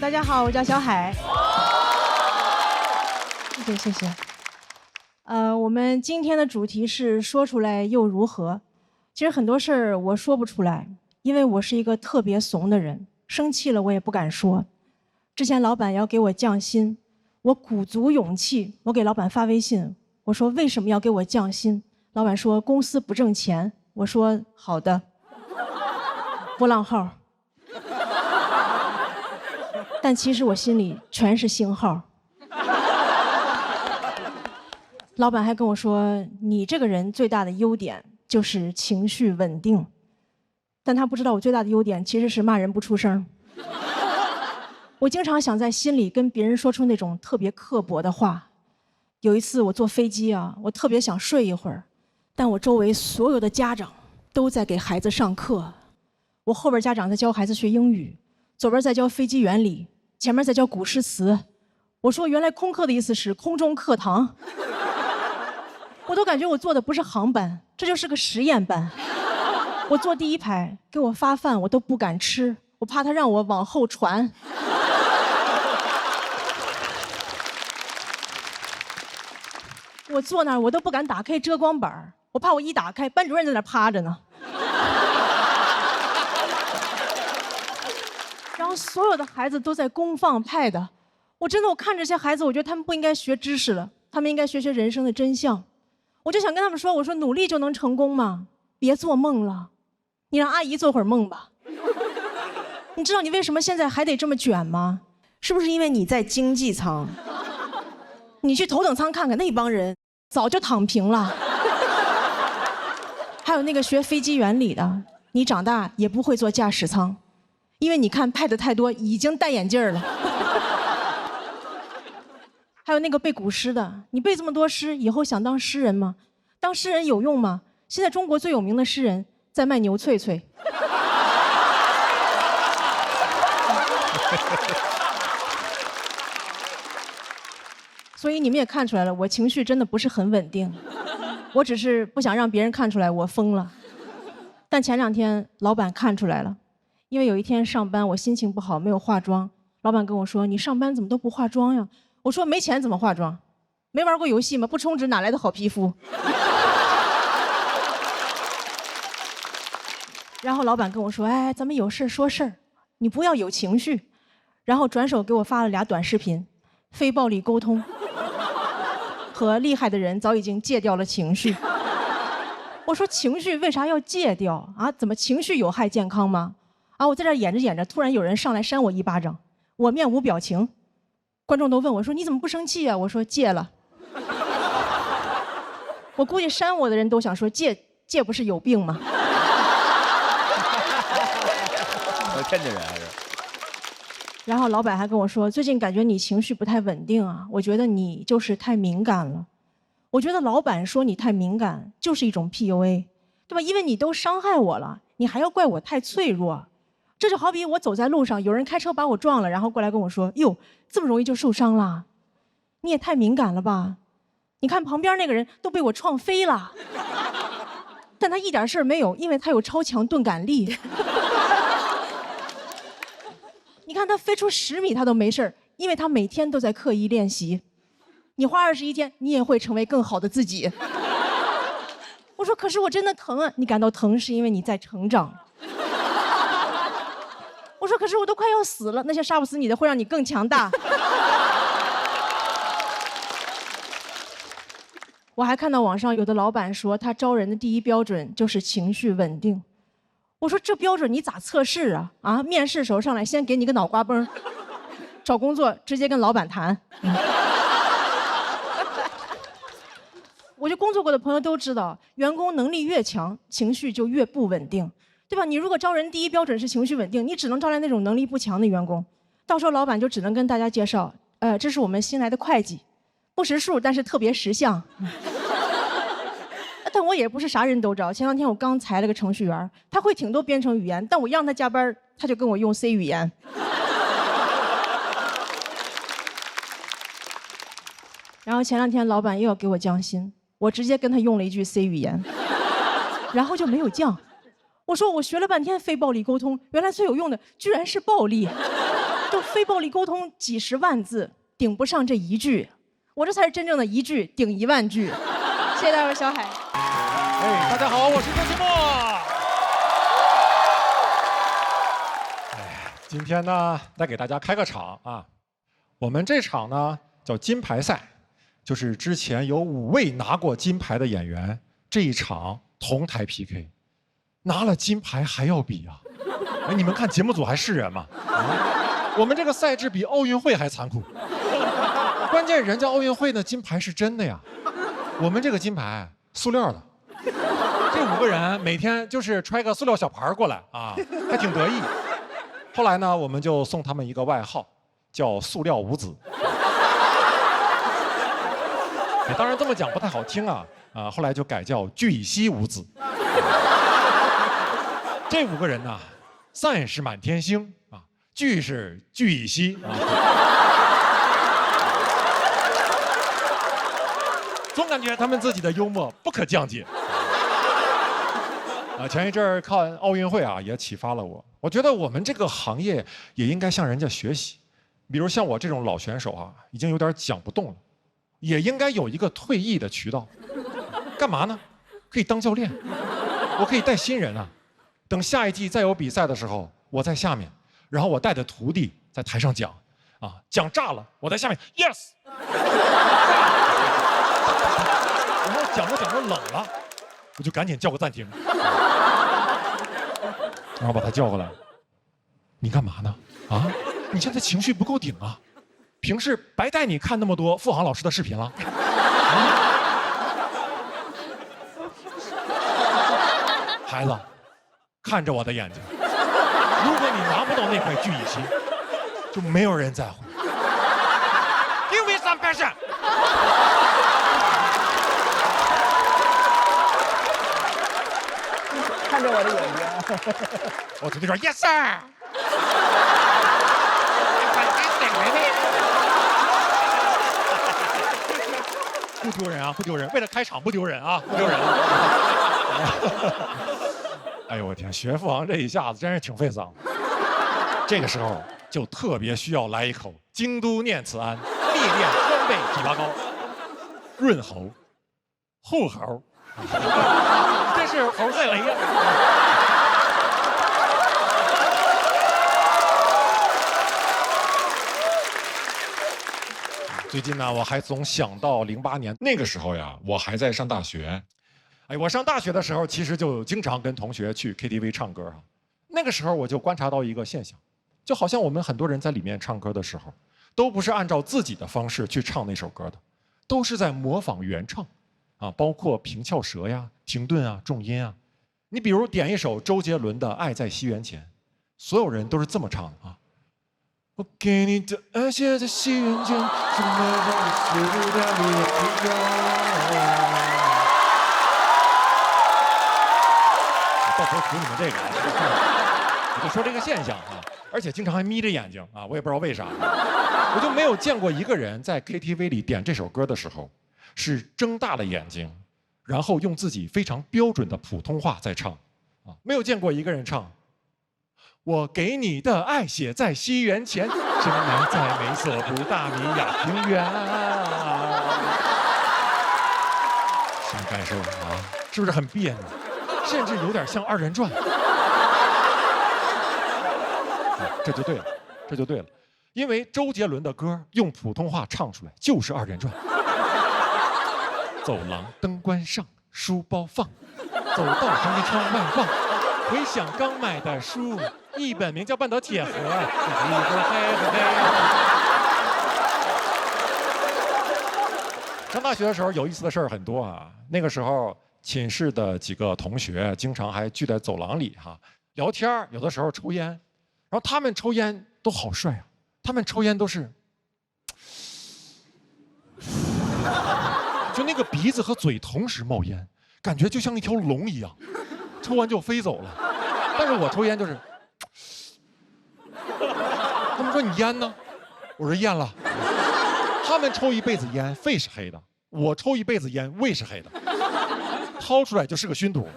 大家好，我叫小海。对，谢谢。我们今天的主题是说出来又如何？其实很多事儿我说不出来，因为我是一个特别怂的人，生气了我也不敢说。之前老板要给我降薪，我鼓足勇气，我给老板发微信，我说为什么要给我降薪？老板说公司不挣钱。我说好的。波浪号。但其实我心里全是星号。老板还跟我说，你这个人最大的优点就是情绪稳定，但他不知道我最大的优点其实是骂人不出声。我经常想在心里跟别人说出那种特别刻薄的话。有一次我坐飞机啊，我特别想睡一会儿，但我周围所有的家长都在给孩子上课，我后边家长在教孩子学英语，左边在教飞机原理，前面在教古诗词。我说原来空课的意思是空中课堂。我都感觉我坐的不是航班，这就是个实验班。我坐第一排，给我发饭我都不敢吃，我怕他让我往后传。我坐那儿我都不敢打开遮光板，我怕我一打开班主任在那儿趴着呢。然后所有的孩子都在公放 pad， 我看着这些孩子，我觉得他们不应该学知识了，他们应该学学人生的真相。我就想跟他们说，我说努力就能成功吗？别做梦了，你让阿姨做会儿梦吧。你知道你为什么现在还得这么卷吗？是不是因为你在经济舱？你去头等舱看看，那帮人早就躺平了。还有那个学飞机原理的，你长大也不会坐驾驶舱，因为你看拍的太多，已经戴眼镜了。还有那个背古诗的，你背这么多诗，以后想当诗人吗？当诗人有用吗？现在中国最有名的诗人在卖牛脆脆。所以你们也看出来了，我情绪真的不是很稳定，我只是不想让别人看出来我疯了。但前2天老板看出来了，因为有一天上班我心情不好，没有化妆，老板跟我说，你上班怎么都不化妆呀？我说没钱怎么化妆？没玩过游戏吗？不充值哪来的好皮肤？然后老板跟我说，哎，咱们有事说事儿，你不要有情绪。然后转手给我发了2短视频，非暴力沟通和厉害的人早已经戒掉了情绪。我说情绪为啥要戒掉啊？怎么情绪有害健康吗？啊，我在这演着演着，突然有人上来扇我一巴掌，我面无表情。观众都问我说，你怎么不生气啊？我说戒了。我估计扇我的人都想说，戒不是有病吗？天津人还是？然后老板还跟我说，最近感觉你情绪不太稳定啊，我觉得你就是太敏感了。我觉得老板说你太敏感就是一种 PUA， 对吧？因为你都伤害我了，你还要怪我太脆弱。这就好比我走在路上，有人开车把我撞了，然后过来跟我说，哟，这么容易就受伤了，你也太敏感了吧？你看旁边那个人都被我撞飞了，但他一点事儿没有，因为他有超强钝感力。你看他飞出10米他都没事儿，因为他每天都在刻意练习。你花21天，你也会成为更好的自己。我说可是我真的疼啊，你感到疼是因为你在成长。我说可是我都快要死了，那些杀不死你的会让你更强大。我还看到网上有的老板说，他招人的第一标准就是情绪稳定。我说这标准你咋测试啊？啊，面试时候上来先给你个脑瓜崩，找工作直接跟老板谈。我就工作过的朋友都知道，员工能力越强，情绪就越不稳定，对吧？你如果招人第一标准是情绪稳定，你只能招来那种能力不强的员工，到时候老板就只能跟大家介绍，这是我们新来的会计，不识数但是特别识相。但我也不是啥人都招。前2天我刚裁了个程序员，他会挺多编程语言，但我让他加班，他就跟我用 C 语言。然后前2天老板又要给我降薪，我直接跟他用了一句 C 语言，然后就没有降。我说我学了半天非暴力沟通，原来最有用的居然是暴力。就非暴力沟通几十万字，顶不上这一句，我这才是真正的一句顶10000句。谢谢大家，小海。哎，大家好，我是周奇墨。今天呢，再给大家开个场啊。我们这场呢叫金牌赛，就是之前有5位拿过金牌的演员，这一场同台 PK， 拿了金牌还要比啊！哎，你们看节目组还是人吗？啊，我们这个赛制比奥运会还残酷。关键人家奥运会的金牌是真的呀，我们这个金牌塑料的。这5个人每天就是揣个塑料小盘过来啊，还挺得意。后来呢，我们就送他们一个外号，叫“塑料五子”。当然这么讲不太好听啊，后来就改叫“聚乙烯五子”。这5个人呢，散是满天星啊，聚是聚乙烯啊。总感觉他们自己的幽默不可降解。前一阵儿看奥运会啊，也启发了我。我觉得我们这个行业也应该向人家学习。比如像我这种老选手啊，已经有点讲不动了，也应该有一个退役的渠道。干嘛呢？可以当教练，我可以带新人啊。等下一季再有比赛的时候，我在下面，然后我带着徒弟在台上讲，啊，讲炸了，我在下面 yes。然后讲着讲着冷了，我就赶紧叫个暂停，然后把他叫过来。你干嘛呢？啊，你现在情绪不够顶啊！平时白带你看那么多付航老师的视频了。孩子，看着我的眼睛，如果你拿不到那块聚乙烯，就没有人在乎。Give me some passion。看着我的眼睛，我徒弟说 Yes sir。不丢人啊，不丢人，为了开场不丢人啊，不丢人啊。哎呦我天，学付航这一下子真是挺费嗓子。这个时候就特别需要来一口京都念慈庵，历练川贝枇杷膏，润喉、护喉。这是猴赛雷呀！最近呢，我还总想到08年那个时候呀，我还在上大学。哎，我上大学的时候，其实就经常跟同学去 KTV 唱歌啊。那个时候我就观察到一个现象，就好像我们很多人在里面唱歌的时候，都不是按照自己的方式去唱那首歌的，都是在模仿原唱。啊，包括平翘舌呀、停顿啊、重音啊。你比如点一首周杰伦的《爱在西元前》，所有人都是这么唱的啊。我给你的爱写在西元前，什么都死不掉你的到时候图你们这个，我就说这个现象啊，而且经常还眯着眼睛啊，我也不知道为啥，我就没有见过一个人在 KTV 里点这首歌的时候。是睁大了眼睛，然后用自己非常标准的普通话在唱，啊，没有见过一个人唱。我给你的爱写在西元前，深埋在美索不达米亚平原。什么感受啊？是不是很别扭？甚至有点像二人转。这就对了，这就对了，因为周杰伦的歌用普通话唱出来就是二人转。走廊灯关上，书包放，走到旁边窗外望，回想刚买的书，一本名叫《半岛铁盒》，一本黑不黑。上大学的时候有意思的事儿很多啊，那个时候寝室的几个同学经常还聚在走廊里哈聊天，有的时候抽烟，然后他们抽烟都好帅啊，他们抽烟都是。就那个鼻子和嘴同时冒烟，感觉就像一条龙一样，抽完就飞走了。但是我抽烟就是，他们说你烟呢？我说咽了。他们抽一辈子烟，肺是黑的；我抽一辈子烟，胃是黑的，掏出来就是个熏土。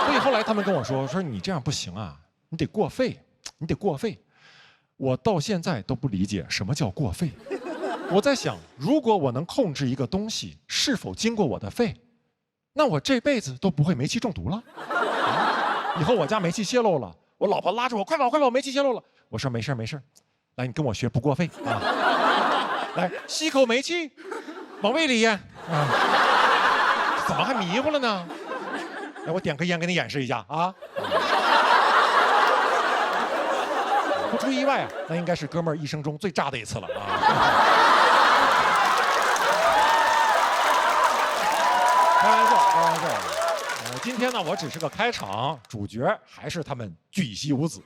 所以后来他们跟我说你这样不行啊，你得过肺，你得过肺。我到现在都不理解什么叫过肺。我在想，如果我能控制一个东西是否经过我的肺，那我这辈子都不会煤气中毒了。以后我家煤气泄漏了，我老婆拉着我，快跑快跑，煤气泄漏了。我说没事没事，来你跟我学不过肺啊，来吸口煤气，往胃里咽啊。怎么还迷糊了呢？来我点根烟给你演示一下啊。不出意外啊，那应该是哥们儿一生中最炸的一次了啊！开玩笑，开玩笑。今天呢，我只是个开场，主角还是他们巨蜥无子。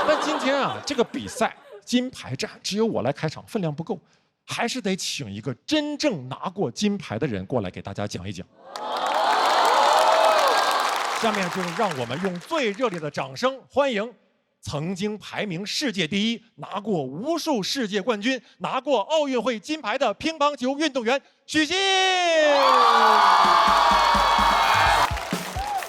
但今天啊，这个比赛金牌战只有我来开场，分量不够，还是得请一个真正拿过金牌的人过来给大家讲一讲。下面就让我们用最热烈的掌声欢迎曾经排名世界第一、拿过无数世界冠军、拿过奥运会金牌的乒乓球运动员许昕。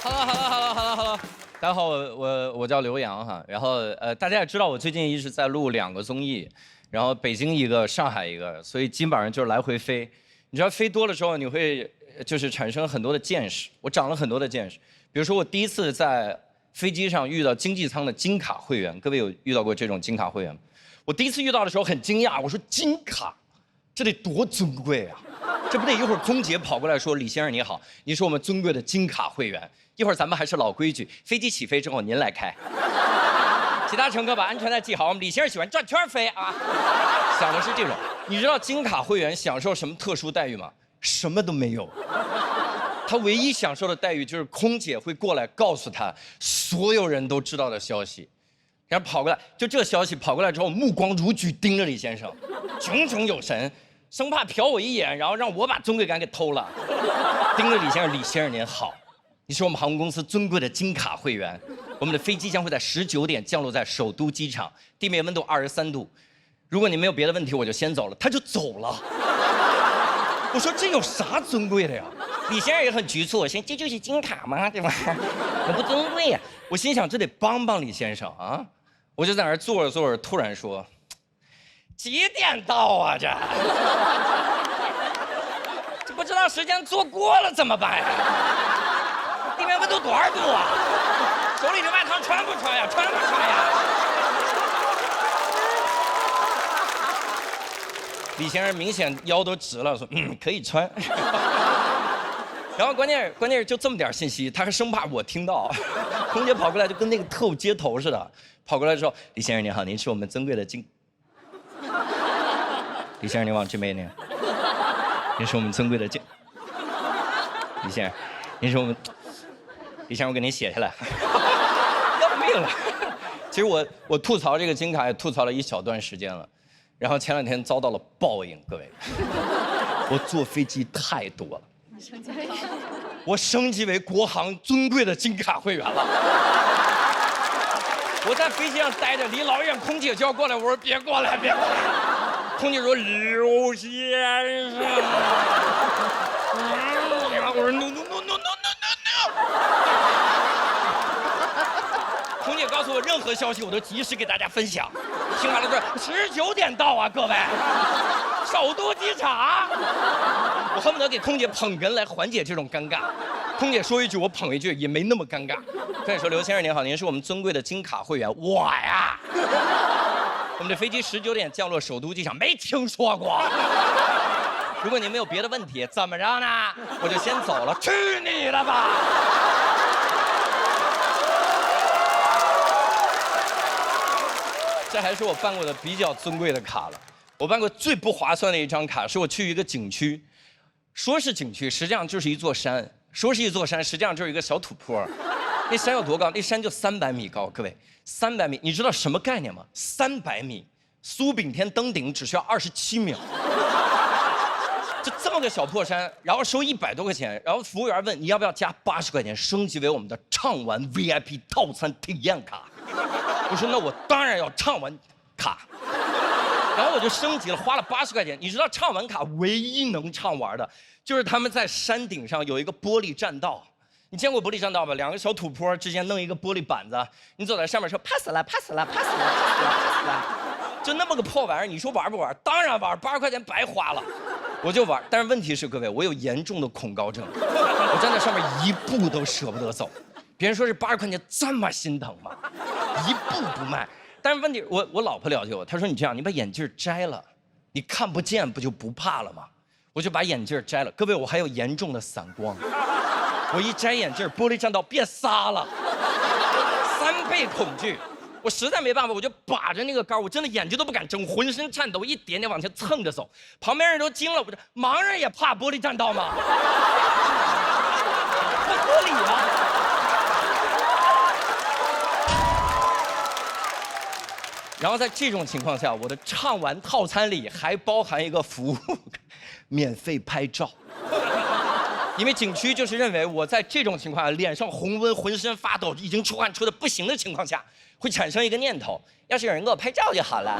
Hello， 大家好，我叫刘洋哈，然后大家也知道我最近一直在录2个综艺，然后北京一个，上海一个，所以基本上就是来回飞。你知道飞多了之后，你会就是产生很多的见识，我长了很多的见识。比如说我第一次在飞机上遇到经济舱的金卡会员，各位有遇到过这种金卡会员吗？我第一次遇到的时候很惊讶，我说金卡，这得多尊贵啊！这不得一会儿空姐跑过来说李先生你好，你是我们尊贵的金卡会员，一会儿咱们还是老规矩，飞机起飞之后您来开，其他乘客把安全带系好，我们李先生喜欢转圈飞啊。想的是这种，你知道金卡会员享受什么特殊待遇吗？什么都没有。他唯一享受的待遇就是空姐会过来告诉他所有人都知道的消息，然后跑过来，就这消息跑过来之后，目光如炬盯着李先生，炯炯有神，生怕瞟我一眼，然后让我把尊贵感给偷了。盯着李先生，李先生您好，你是我们航空公司尊贵的金卡会员，我们的飞机将会在19点降落在首都机场，地面温度23度，如果你没有别的问题，我就先走了。他就走了。我说这有啥尊贵的呀？李先生也很局促，我心这就是金卡吗？对吧？也不尊贵呀。我心想这得帮帮李先生啊！我就在那儿坐着坐着，突然说：“几点到啊？这不知道时间坐过了怎么办呀？地面温度多少度啊？手里这外套穿不穿呀？穿不穿呀？”李先生明显腰都直了，说：“可以穿。”然后关键是就这么点信息，他还生怕我听到。空姐跑过来就跟那个特务接头似的，跑过来说：“李先生您好，您是我们尊贵的金。”李先生您往这边您，您是我们尊贵的金。李先生，您是我们。李先生，我给您写下来。要命了！其实我吐槽这个金卡也吐槽了一小段时间了，然后前2天遭到了报应，各位。我坐飞机太多了。我升级为国航尊贵的金卡会员了。我在飞机上待着，离老远，空姐就要过来，我说别过来，别过来。空姐说刘先生，我说 no。空姐告诉我任何消息我都及时给大家分享。听完了说19点到啊，各位，首都机场。我恨不得给空姐捧哏来缓解这种尴尬。空姐说一句我捧一句，也没那么尴尬。空姐说：“刘先生您好，您是我们尊贵的金卡会员。”我呀，我们的飞机19点降落首都机场，没听说过。如果您没有别的问题，怎么着呢？我就先走了。去你的吧！这还是我办过的比较尊贵的卡了。我办过最不划算的一张卡，是我去一个景区，说是景区，实际上就是一座山；说是一座山，实际上就是一个小土坡。那山有多高？那山就300米高，各位，300米，你知道什么概念吗？300米，苏炳添登顶只需要27秒。就这么个小破山，然后收100多块钱，然后服务员问你要不要加80块钱升级为我们的畅玩 VIP 套餐体验卡。我说那我当然要畅玩卡。然后我就升级了，花了80块钱。你知道畅玩卡唯一能畅玩的，就是他们在山顶上有一个玻璃栈道。你见过玻璃栈道吧？2个小土坡之间弄一个玻璃板子，你走在上面说 pass 了 pass 了 pass 了 pass 了 pass 了，就那么个破玩意儿，你说玩不玩？当然玩，80块钱白花了，我就玩。但是问题是，各位，我有严重的恐高症，我站在上面一步都舍不得走。别人说这80块钱这么心疼吗？一步不迈。但是问题，我老婆了解我，她说你这样，你把眼镜摘了，你看不见不就不怕了吗？我就把眼镜摘了。各位，我还有严重的散光，我一摘眼镜，玻璃栈道变仨了，3倍恐惧。我实在没办法，我就把着那个杆，我真的眼睛都不敢睁，浑身颤抖，一点点往前蹭着走。旁边人都惊了，我说盲人也怕玻璃栈道吗？不合理啊！然后在这种情况下，我的畅玩套餐里还包含一个服务，免费拍照。因为景区就是认为我在这种情况下，脸上红温，浑身发抖，已经出汗出的不行的情况下，会产生一个念头：要是有人给我拍照就好了。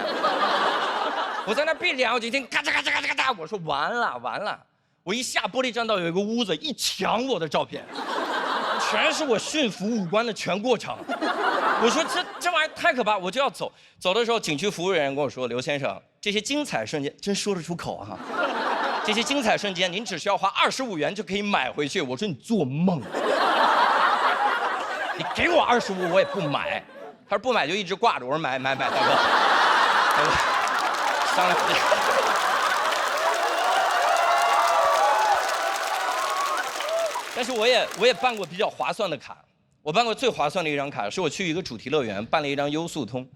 我在那闭着眼，我就听咔嚓咔嚓咔嚓咔嚓，我说完了完了。我一下玻璃栈道有一个屋子，一抢我的照片，全是我驯服五官的全过程。我说这玩意儿太可怕，我就要走。走的时候，景区服务人员跟我说：“刘先生，这些精彩瞬间真说得出口啊！这些精彩瞬间，您只需要花25元就可以买回去。”我说：“你做梦！你给我25，我也不买。”他说：“不买就一直挂着。”我说：“买，大哥，商量。”但是我也办过比较划算的卡。我办过最划算的一张卡，是我去一个主题乐园办了一张优速通，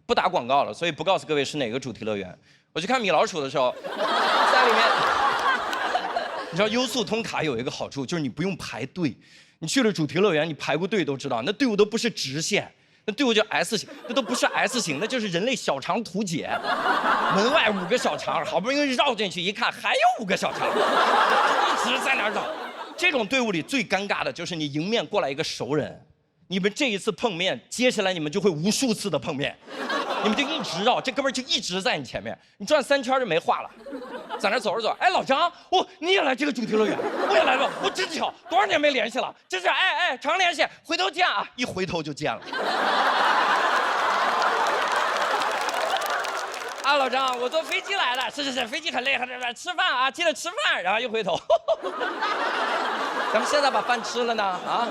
不打广告了，所以不告诉各位是哪个主题乐园。我去看米老鼠的时候，在里面，你知道优速通卡有一个好处，就是你不用排队。你去了主题乐园，你排过队都知道，那队伍都不是直线，那队伍叫 S 型，那都不是 S 型，那就是人类小肠图解。门外5个小肠，好不容易绕进去一看，还有5个小肠，一直在那绕。这种队伍里最尴尬的就是你迎面过来一个熟人，你们这一次碰面，接下来你们就会无数次的碰面，你们就一直绕，这哥们就一直在你前面，你转3圈就没话了。在那走着走，哎，老张，你也来这个主题乐园？我也来了，真巧，多少年没联系了，真是哎，常联系，回头见啊！一回头就见了。啊，老张，我坐飞机来的，是，飞机很累，吃饭啊，记得吃饭。然后一回头，咱们现在把饭吃了呢啊！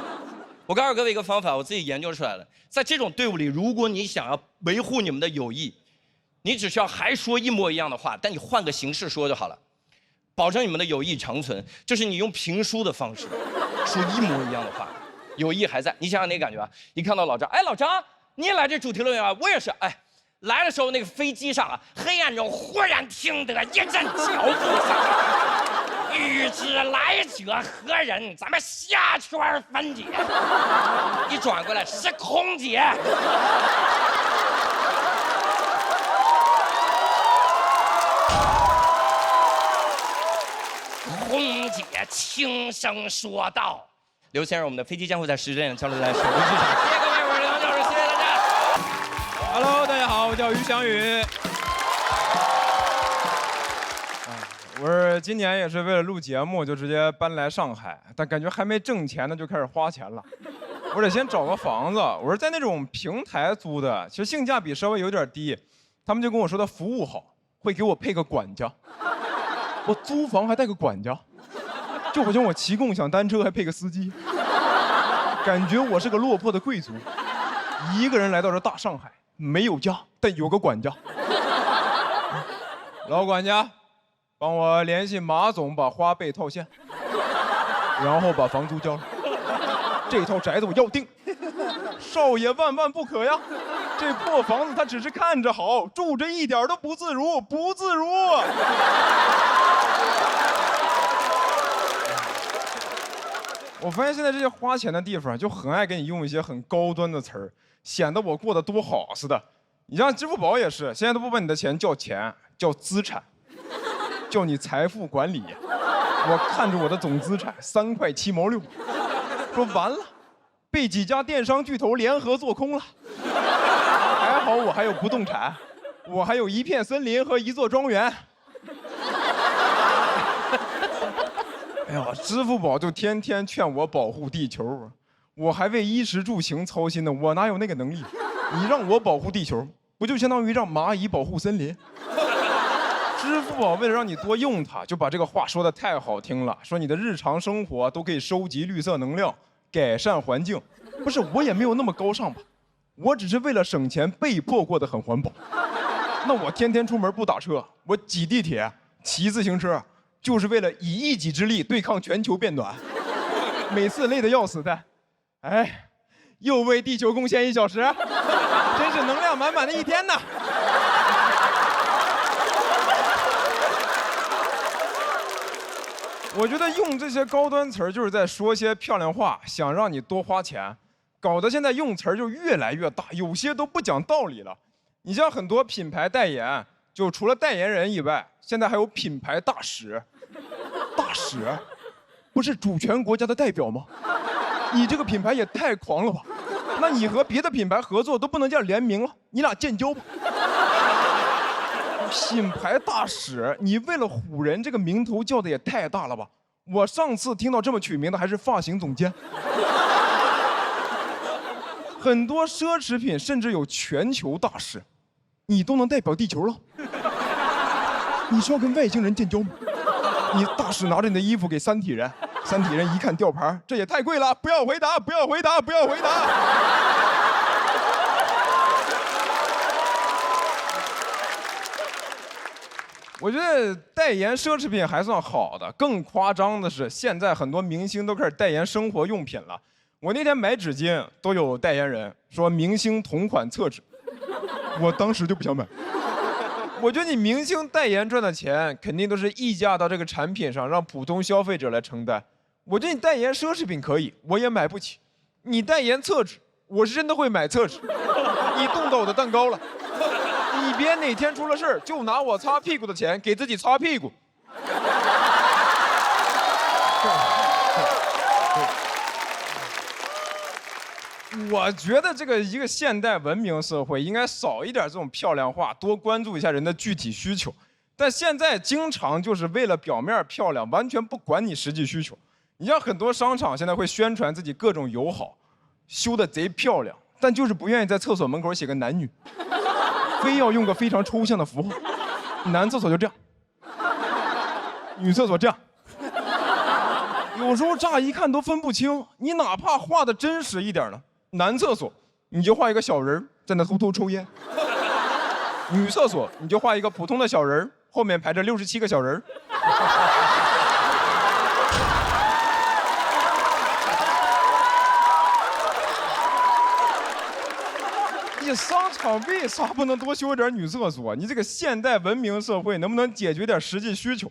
我告诉各位一个方法，我自己研究出来的，在这种队伍里，如果你想要维护你们的友谊，你只需要还说一模一样的话，但你换个形式说就好了，保证你们的友谊长存。就是你用评书的方式说一模一样的话，友谊还在。你想想那感觉啊！一看到老张，哎，老张，你也来这主题乐园啊？我也是，哎。来的时候，那个飞机上啊，黑暗中忽然听得一阵脚步声，欲知来者何人，咱们下圈分解。一转过来是空姐，空姐轻声说道：“刘先生，我们的飞机将会在10点交流在首都机场。”谢谢各位，我是刘洋教授，谢谢大家。Hello， 大家好，我叫于翔宇。我是今年也是为了录节目，就直接搬来上海，但感觉还没挣钱呢，就开始花钱了。我得先找个房子，我是在那种平台租的，其实性价比稍微有点低。他们就跟我说他服务好，会给我配个管家。我租房还带个管家，就好像我骑共享单车还配个司机，感觉我是个落魄的贵族，一个人来到这大上海。没有家，但有个管家。老管家，帮我联系马总，把花呗套现，然后把房租交了。这套宅子我要定，少爷万万不可呀！这破房子他只是看着好，住着一点都不自如，不自如。我发现现在这些花钱的地方就很爱给你用一些很高端的词儿。显得我过得多好似的，你像支付宝也是，现在都不把你的钱叫钱，叫资产，叫你财富管理。我看着我的总资产3块7毛6，说完了，被几家电商巨头联合做空了。还好我还有不动产，我还有一片森林和一座庄园。哎呀，支付宝就天天劝我保护地球。我还为衣食住行操心呢，我哪有那个能力？你让我保护地球，不就相当于让蚂蚁保护森林？支付宝为了让你多用它，就把这个话说得太好听了，说你的日常生活都可以收集绿色能量，改善环境。不是，我也没有那么高尚吧？我只是为了省钱，被迫过得很环保。那我天天出门不打车，我挤地铁、骑自行车，就是为了以一己之力对抗全球变暖。每次累得要死的，哎，又为地球贡献1小时，真是能量满满的一天呐！我觉得用这些高端词儿就是在说些漂亮话，想让你多花钱，搞得现在用词儿就越来越大，有些都不讲道理了。你像很多品牌代言，就除了代言人以外，现在还有品牌大使。大使，不是主权国家的代表吗？你这个品牌也太狂了吧！那你和别的品牌合作都不能这样联名了，你俩建交吧。品牌大使，你为了唬人，这个名头叫的也太大了吧！我上次听到这么取名的还是发型总监。很多奢侈品甚至有全球大使，你都能代表地球了。你是要跟外星人建交吗？你大使拿着你的衣服给三体人，三体人一看吊牌，这也太贵了，不要回答，不要回答，不要回答。我觉得代言奢侈品还算好的，更夸张的是，现在很多明星都开始代言生活用品了。我那天买纸巾都有代言人说明星同款厕纸，我当时就不想买。我觉得你明星代言赚的钱肯定都是溢价到这个产品上，让普通消费者来承担。我觉得你代言奢侈品可以，我也买不起。你代言厕纸，我是真的会买厕纸。你动到我的蛋糕了，你别哪天出了事儿就拿我擦屁股的钱给自己擦屁股。我觉得这个一个现代文明社会应该少一点这种漂亮话，多关注一下人的具体需求。但现在经常就是为了表面漂亮，完全不管你实际需求。你像很多商场现在会宣传自己各种友好，修得贼漂亮，但就是不愿意在厕所门口写个男女，非要用个非常抽象的符号。男厕所就这样，女厕所这样。有时候乍一看都分不清，你哪怕画的真实一点呢？男厕所，你就画一个小人在那偷偷抽烟；女厕所，你就画一个普通的小人，后面排着67个小人。你商场为啥不能多修点女厕所？你这个现代文明社会能不能解决点实际需求？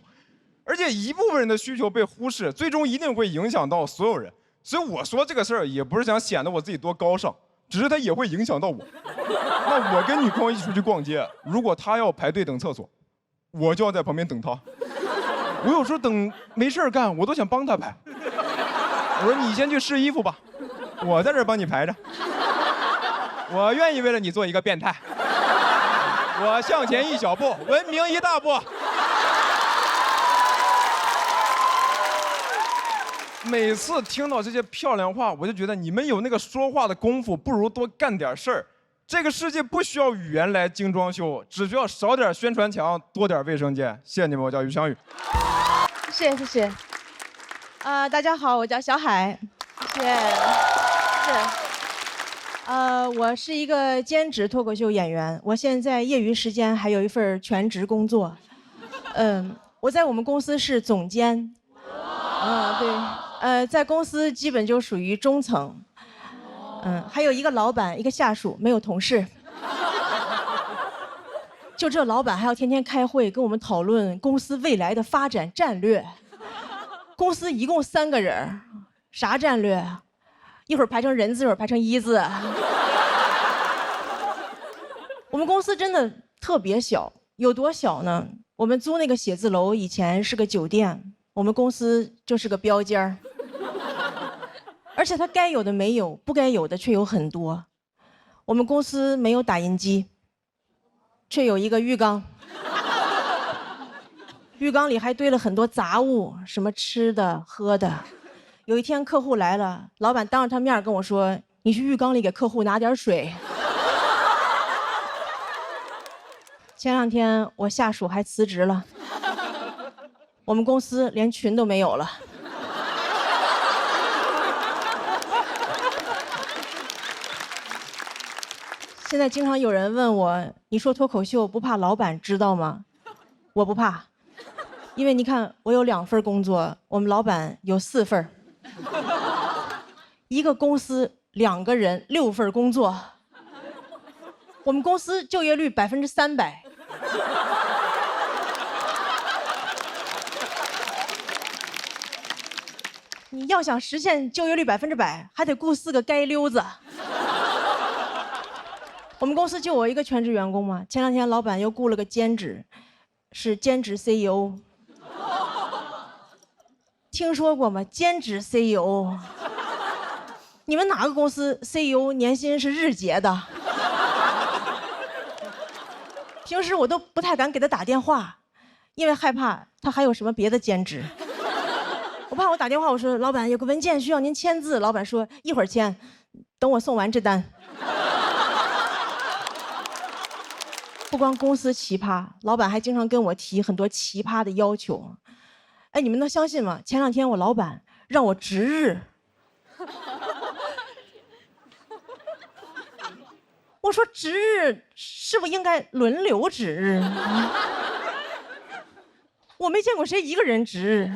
而且一部分人的需求被忽视，最终一定会影响到所有人。所以我说这个事儿也不是想显得我自己多高尚，只是它也会影响到我。那我跟女朋友一起出去逛街，如果她要排队等厕所，我就要在旁边等她。我有时候等没事儿干，我都想帮她排。我说你先去试衣服吧，我在这儿帮你排着。我愿意为了你做一个变态。我向前一小步，文明一大步。每次听到这些漂亮话，我就觉得你们有那个说话的功夫，不如多干点事儿。这个世界不需要语言来精装修，只需要少点宣传墙，多点卫生间。谢谢你们，我叫于翔宇。谢谢。大家好，我叫小海。谢谢。我是一个兼职脱口秀演员，我现在业余时间还有一份全职工作。我在我们公司是总监。对，在公司基本就属于中层。还有一个老板，一个下属，没有同事。就这老板还要天天开会跟我们讨论公司未来的发展战略。公司一共3个人，啥战略？一会儿排成人字，一会儿排成一字。我们公司真的特别小，有多小呢？我们租那个写字楼以前是个酒店，我们公司就是个标间儿。而且它该有的没有，不该有的却有很多。我们公司没有打印机，却有一个浴缸。浴缸里还堆了很多杂物，什么吃的喝的。有一天客户来了，老板当着他面跟我说：“你去浴缸里给客户拿点水。”前2天我下属还辞职了，我们公司连群都没有了。现在经常有人问我，你说脱口秀不怕老板知道吗？我不怕，因为你看我有2份工作，我们老板有4份，一个公司2个人6份工作，我们公司就业率300%。你要想实现就业率100%，还得雇4个街溜子。我们公司就我一个全职员工嘛，前2天老板又雇了个兼职，是兼职 CEO。听说过吗？兼职 CEO。你们哪个公司 CEO 年薪是日结的？平时我都不太敢给他打电话，因为害怕他还有什么别的兼职。我怕我打电话，我说老板有个文件需要您签字，老板说一会儿签，等我送完这单。不光公司奇葩，老板还经常跟我提很多奇葩的要求。哎，你们能相信吗？前2天我老板让我值日。我说值日是不是应该轮流值日？我没见过谁一个人值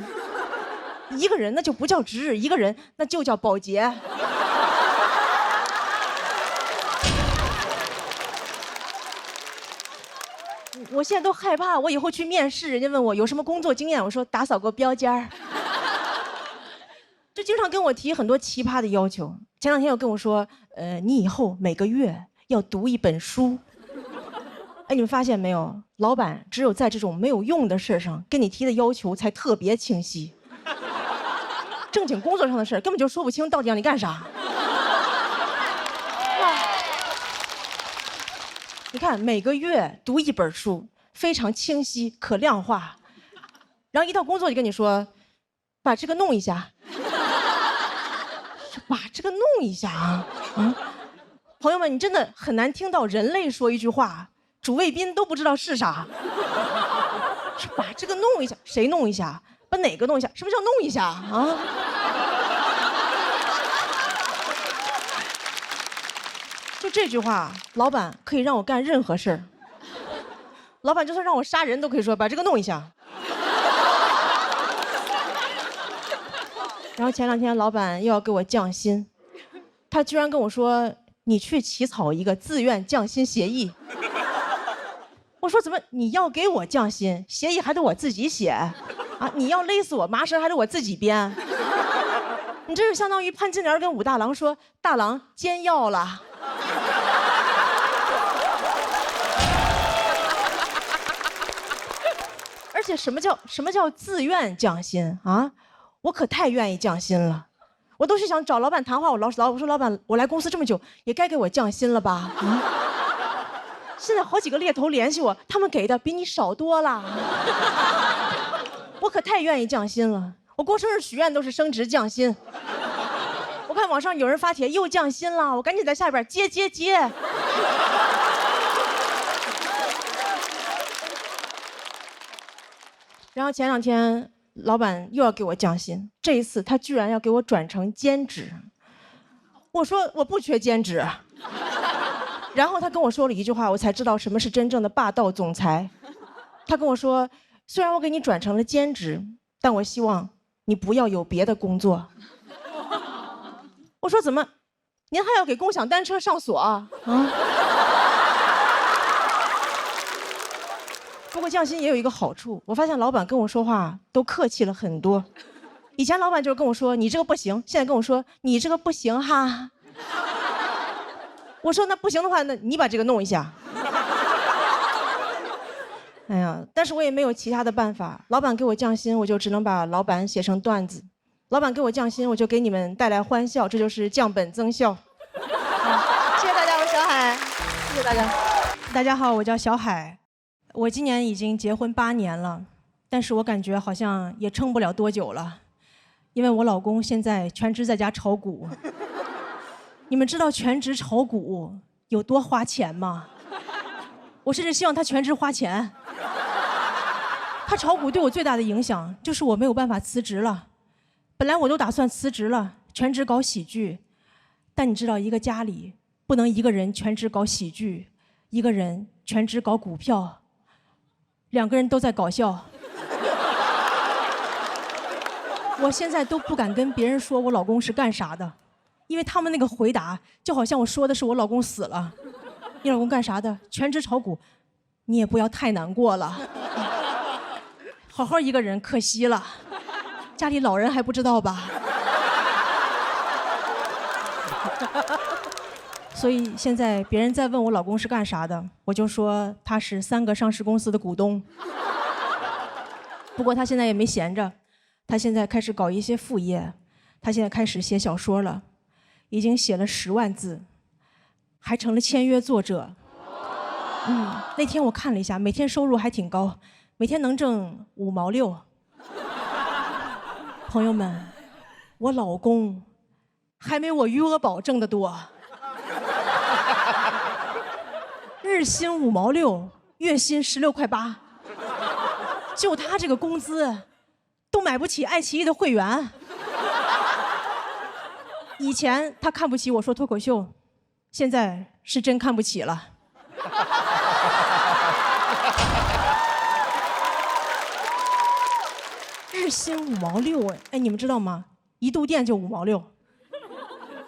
日，一个人那就不叫值日，一个人那就叫保洁。我现在都害怕，我以后去面试，人家问我有什么工作经验，我说打扫过标间儿。就经常跟我提很多奇葩的要求。前2天又跟我说，你以后每个月要读1本书。哎，你们发现没有？老板只有在这种没有用的事上跟你提的要求才特别清晰。正经工作上的事根本就说不清到底让你干啥。你看每个月读1本书，非常清晰可量化，然后一到工作就跟你说，把这个弄一下，把这个弄一下啊！朋友们，你真的很难听到人类说一句话，主谓宾都不知道是啥。把这个弄一下，谁弄一下？把哪个弄一下？什么叫弄一下啊？就这句话，老板可以让我干任何事儿。老板就算让我杀人都可以说把这个弄一下。然后前2天老板又要给我降薪，他居然跟我说你去起草一个自愿降薪协议。我说怎么你要给我降薪，协议还得我自己写啊？你要勒死我麻绳还得我自己编？你这就相当于潘金莲跟武大郎说大郎煎药了。而且什么叫自愿降薪啊？我可太愿意降薪了，我都是想找老板谈话。我说老板，我来公司这么久，也该给我降薪了吧？现在好几个猎头联系我，他们给的比你少多了。我可太愿意降薪了，我过生日许愿都是升职降薪。我看网上有人发帖又降薪了，我赶紧在下边接。然后前2天老板又要给我降薪，这一次他居然要给我转成兼职。我说我不缺兼职。然后他跟我说了一句话，我才知道什么是真正的霸道总裁。他跟我说，虽然我给你转成了兼职，但我希望你不要有别的工作。我说怎么，您还要给共享单车上锁啊？不过降薪也有一个好处，我发现老板跟我说话都客气了很多。以前老板就是跟我说你这个不行，现在跟我说你这个不行哈。我说那不行的话，那你把这个弄一下。哎呀，但是我也没有其他的办法。老板给我降薪，我就只能把老板写成段子；老板给我降薪，我就给你们带来欢笑，这就是降本增效。谢谢大家，我小海。谢谢大家。大家好，我叫小海。我今年已经结婚8年了，但是我感觉好像也撑不了多久了，因为我老公现在全职在家炒股。你们知道全职炒股有多花钱吗？我甚至希望他全职花钱。他炒股对我最大的影响就是我没有办法辞职了。本来我都打算辞职了，全职搞喜剧。但你知道，一个家里不能一个人全职搞喜剧，一个人全职搞股票，两个人都在搞笑。我现在都不敢跟别人说我老公是干啥的，因为他们那个回答就好像我说的是我老公死了。你老公干啥的？全职炒股。你也不要太难过了，好好一个人可惜了，家里老人还不知道吧？所以现在别人在问我老公是干啥的，我就说他是3个上市公司的股东。不过他现在也没闲着，他现在开始搞一些副业，他现在开始写小说了，已经写了10万字，还成了签约作者。那天我看了一下，每天收入还挺高，每天能挣5毛6。朋友们，我老公还没我余额宝挣得多。日薪5毛6，月薪16块8，就他这个工资，都买不起爱奇艺的会员。以前他看不起我说脱口秀，现在是真看不起了。日薪5毛6，哎，你们知道吗？1度电就5毛6。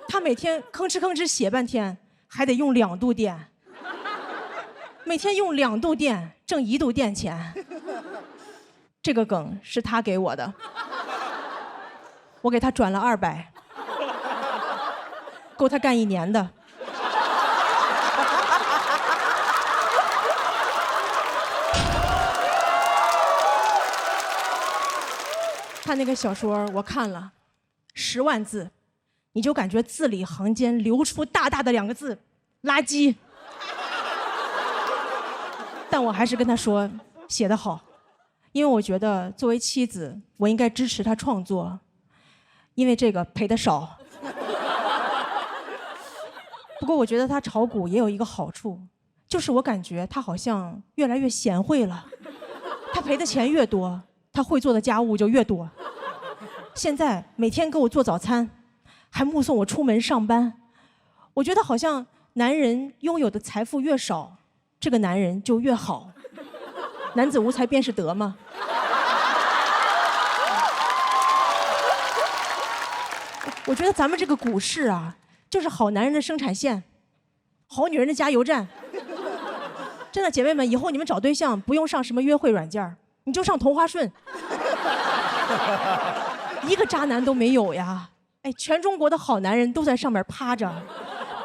他每天吭哧吭哧写半天，还得用2度电。每天用2度电挣1度电钱。这个梗是他给我的，我给他转了200，够他干1年的。他那个小说我看了，10万字，你就感觉字里行间流出大大的2个字：垃圾。但我还是跟他说写得好，因为我觉得作为妻子，我应该支持他创作，因为这个赔得少。不过我觉得他炒股也有一个好处，就是我感觉他好像越来越贤惠了。他赔的钱越多，他会做的家务就越多。现在每天给我做早餐，还目送我出门上班。我觉得好像男人拥有的财富越少，这个男人就越好。男子无才便是德嘛。我觉得咱们这个股市啊，就是好男人的生产线，好女人的加油站。真的，姐妹们，以后你们找对象不用上什么约会软件，你就上同花顺。一个渣男都没有呀！哎，全中国的好男人都在上面趴着，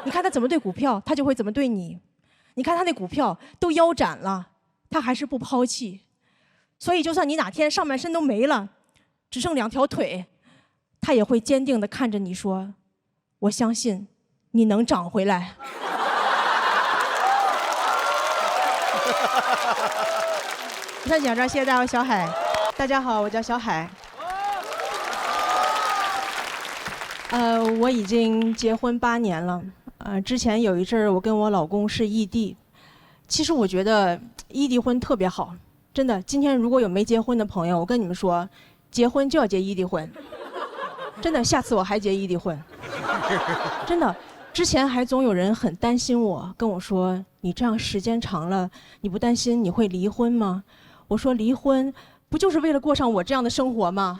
你看他怎么对股票，他就会怎么对你。你看他那股票都腰斩了，他还是不抛弃。所以就算你哪天上半身都没了，只剩2条腿，他也会坚定地看着你说：“我相信你能长回来。”以上讲章，谢谢大家，我小海。大家好，我叫小海。我已经结婚8年了。之前有一阵儿我跟我老公是异地。其实我觉得异地婚特别好，真的。今天如果有没结婚的朋友，我跟你们说，结婚就要结异地婚。真的，下次我还结异地婚。真的，之前还总有人很担心我，跟我说：“你这样时间长了，你不担心你会离婚吗？”我说：“离婚不就是为了过上我这样的生活吗？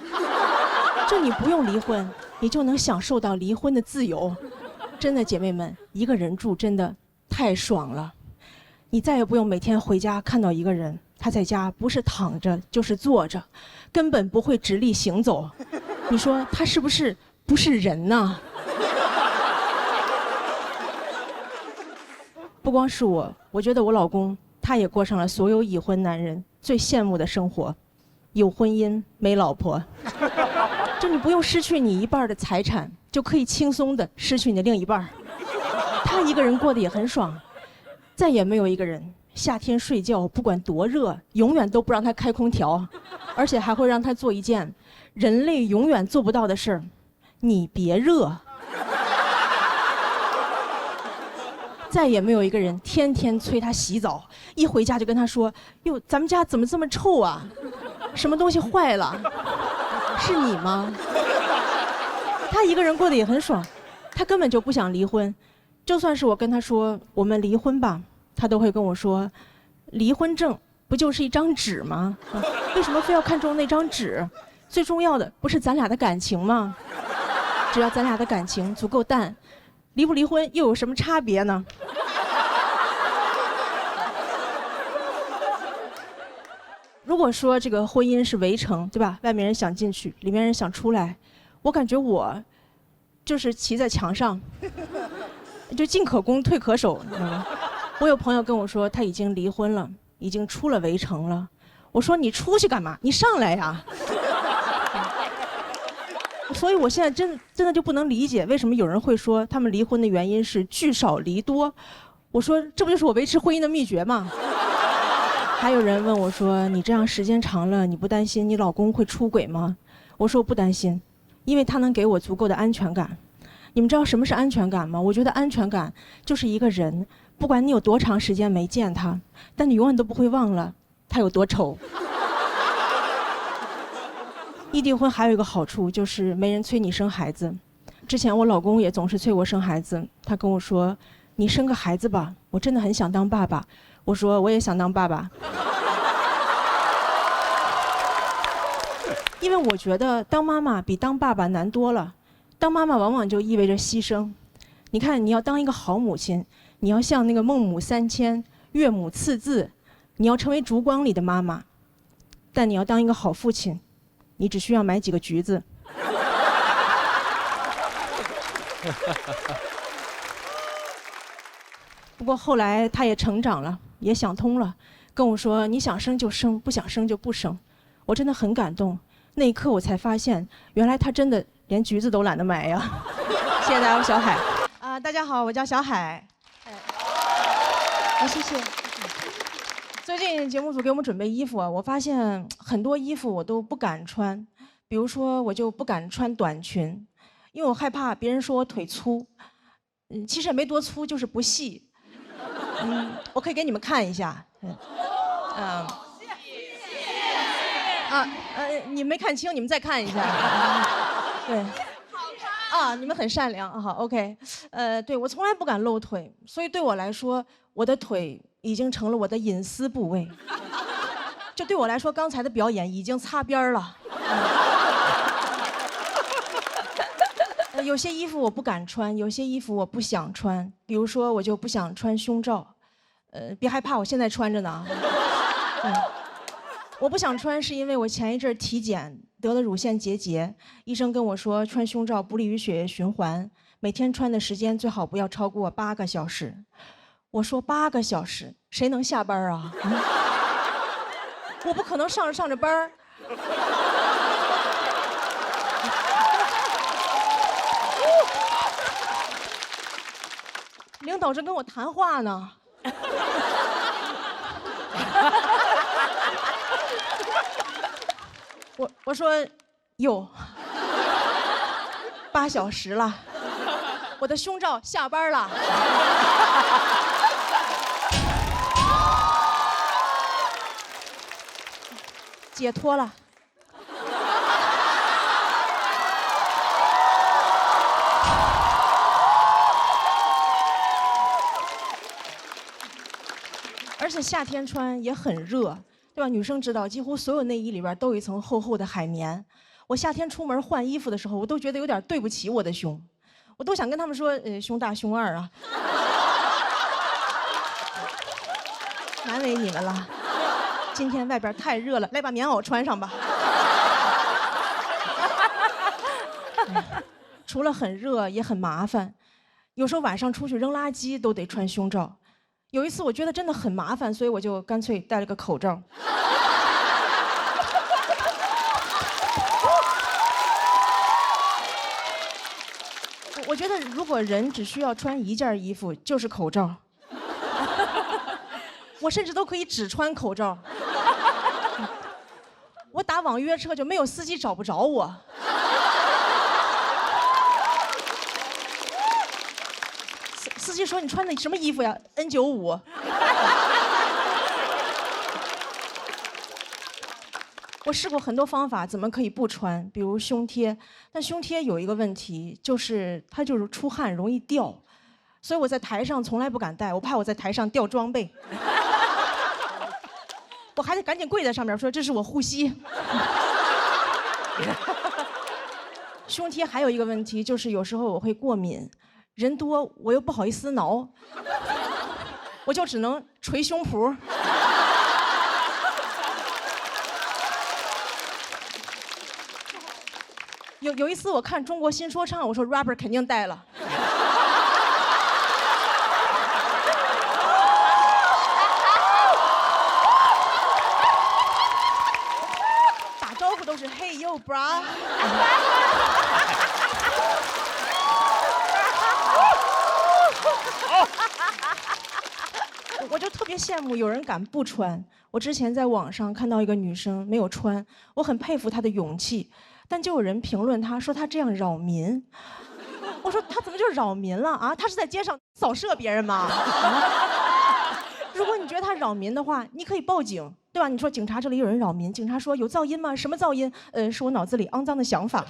就你不用离婚，你就能享受到离婚的自由。”真的，姐妹们，一个人住真的太爽了。你再也不用每天回家看到一个人，他在家不是躺着就是坐着，根本不会直立行走。你说他是不是不是人呢？不光是我觉得我老公他也过上了所有已婚男人最羡慕的生活，有婚姻没老婆。就你不用失去你1半的财产，就可以轻松的失去你的另一半。他一个人过得也很爽，再也没有一个人夏天睡觉不管多热，永远都不让他开空调，而且还会让他做一件人类永远做不到的事儿：你别热。再也没有一个人天天催他洗澡，一回家就跟他说：“哟，咱们家怎么这么臭啊？什么东西坏了？是你吗？”他一个人过得也很爽，他根本就不想离婚。就算是我跟他说我们离婚吧，他都会跟我说：“离婚证不就是一张纸吗？为什么非要看中那张纸？最重要的不是咱俩的感情吗？只要咱俩的感情足够淡，离不离婚又有什么差别呢？”如果说这个婚姻是围城，对吧？外面人想进去，里面人想出来，我感觉我就是骑在墙上，就进可攻退可守，你知道吗？我有朋友跟我说他已经离婚了，已经出了围城了。我说你出去干嘛？你上来呀！所以我现在真的就不能理解为什么有人会说他们离婚的原因是聚少离多。我说这不就是我维持婚姻的秘诀吗？还有人问我说你这样时间长了，你不担心你老公会出轨吗？我说我不担心，因为他能给我足够的安全感。你们知道什么是安全感吗？我觉得安全感就是一个人，不管你有多长时间没见他，但你永远都不会忘了他有多丑。异地婚还有一个好处就是没人催你生孩子。之前我老公也总是催我生孩子，他跟我说你生个孩子吧，我真的很想当爸爸。我说我也想当爸爸。因为我觉得当妈妈比当爸爸难多了，当妈妈往往就意味着牺牲。你看，你要当一个好母亲，你要像那个孟母三迁、岳母刺字，你要成为烛光里的妈妈。但你要当一个好父亲，你只需要买几个橘子。不过后来他也成长了，也想通了，跟我说你想生就生，不想生就不生。我真的很感动，那一刻我才发现，原来他真的连橘子都懒得买呀。谢谢大家，我小海。大家好，我叫小海。谢谢。最近节目组给我们准备衣服啊，我发现很多衣服我都不敢穿，比如说我就不敢穿短裙，因为我害怕别人说我腿粗。其实也没多粗，就是不细。我可以给你们看一下。你没看清，你们再看一下。对。你们很善良。好 ，OK。对，我从来不敢露腿，所以对我来说，我的腿已经成了我的隐私部位。就对我来说，刚才的表演已经擦边了。有些衣服我不敢穿，有些衣服我不想穿。比如说，我就不想穿胸罩。别害怕，我现在穿着呢。我不想穿是因为我前一阵体检得了乳腺结节，医生跟我说穿胸罩不利于血液循环，每天穿的时间最好不要超过8个小时。我说8个小时，谁能下班啊？我不可能上着班儿。领导正跟我谈话呢。我说，哟，8小时了，我的胸罩下班了。解脱了。而且夏天穿也很热，对吧？女生知道，几乎所有内衣里边都有一层厚厚的海绵。我夏天出门换衣服的时候，我都觉得有点对不起我的胸，我都想跟他们说，胸大胸二啊。难为你们了，今天外边太热了，来把棉袄穿上吧。除了很热，也很麻烦，有时候晚上出去扔垃圾都得穿胸罩。有一次我觉得真的很麻烦，所以我就干脆戴了个口罩。我觉得如果人只需要穿一件衣服，就是口罩。我甚至都可以只穿口罩。我打网约车就没有司机找不着我。司司机说你穿的什么衣服呀 ？N95。我试过很多方法，怎么可以不穿？比如胸贴，但胸贴有一个问题，就是它就是出汗容易掉，所以我在台上从来不敢戴，我怕我在台上掉装备。我还得赶紧跪在上面说这是我护膝。胸贴还有一个问题，就是有时候我会过敏，人多我又不好意思挠，我就只能捶胸脯。有一次我看中国新说唱，我说 rapper 肯定带了。打招呼都是 Hey yo bra。我就特别羡慕有人敢不穿。我之前在网上看到一个女生没有穿，我很佩服她的勇气。但就有人评论他说他这样扰民，我说他怎么就扰民了啊？他是在街上扫射别人吗？如果你觉得他扰民的话，你可以报警，对吧？你说警察这里有人扰民，警察说有噪音吗？什么噪音？是我脑子里肮脏的想法。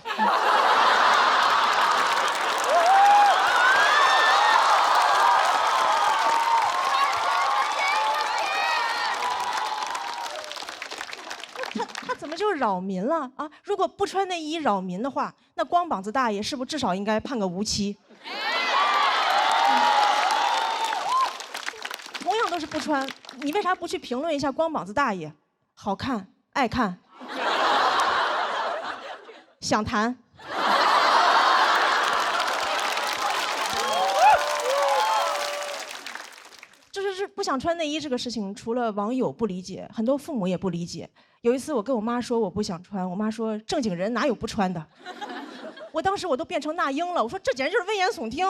他怎么就扰民了啊？如果不穿内衣扰民的话，那光膀子大爷是不是至少应该判个无期？同样都是不穿，你为啥不去评论一下光膀子大爷？好看，爱看，想谈。就是不想穿内衣这个事情，除了网友不理解，很多父母也不理解。有一次我跟我妈说我不想穿，我妈说正经人哪有不穿的？我当时我都变成那英了，我说这简直就是危言耸听。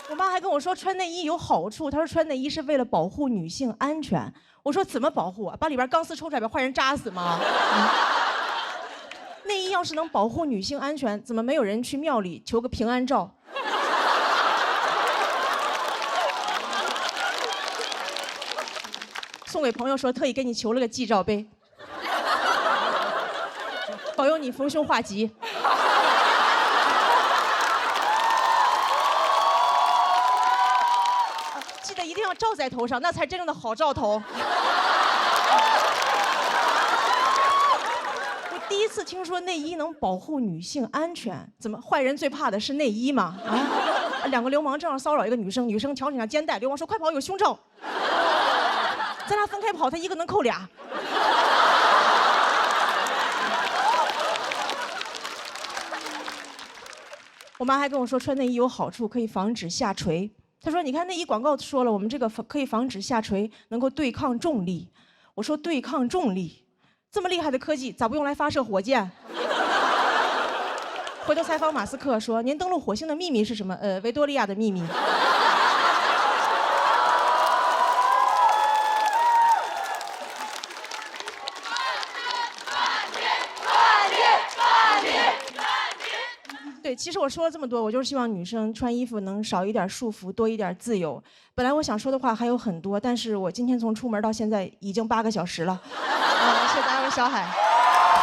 我妈还跟我说穿内衣有好处，她说穿内衣是为了保护女性安全。我说怎么保护啊？把里边钢丝抽出来把坏人扎死吗？内衣要是能保护女性安全，怎么没有人去庙里求个平安照？送给朋友说特意给你求了个祭照杯，保佑你逢凶化吉。记得一定要罩在头上，那才真正的好兆头。我第一次听说内衣能保护女性安全，怎么坏人最怕的是内衣吗？啊，两个流氓正要骚扰一个女生，女生挑起上肩带，流氓说快跑，有胸罩。咱俩分开跑，他一个能扣俩。我妈还跟我说穿内衣有好处，可以防止下垂。她说你看内衣广告说了，我们这个可以防止下垂，能够对抗重力。我说对抗重力，这么厉害的科技咋不用来发射火箭？回头采访马斯克说您登陆火星的秘密是什么？维多利亚的秘密。对，其实我说了这么多，我就是希望女生穿衣服能少一点束缚，多一点自由。本来我想说的话还有很多，但是我今天从出门到现在已经8个小时了。谢谢大家，我是小海。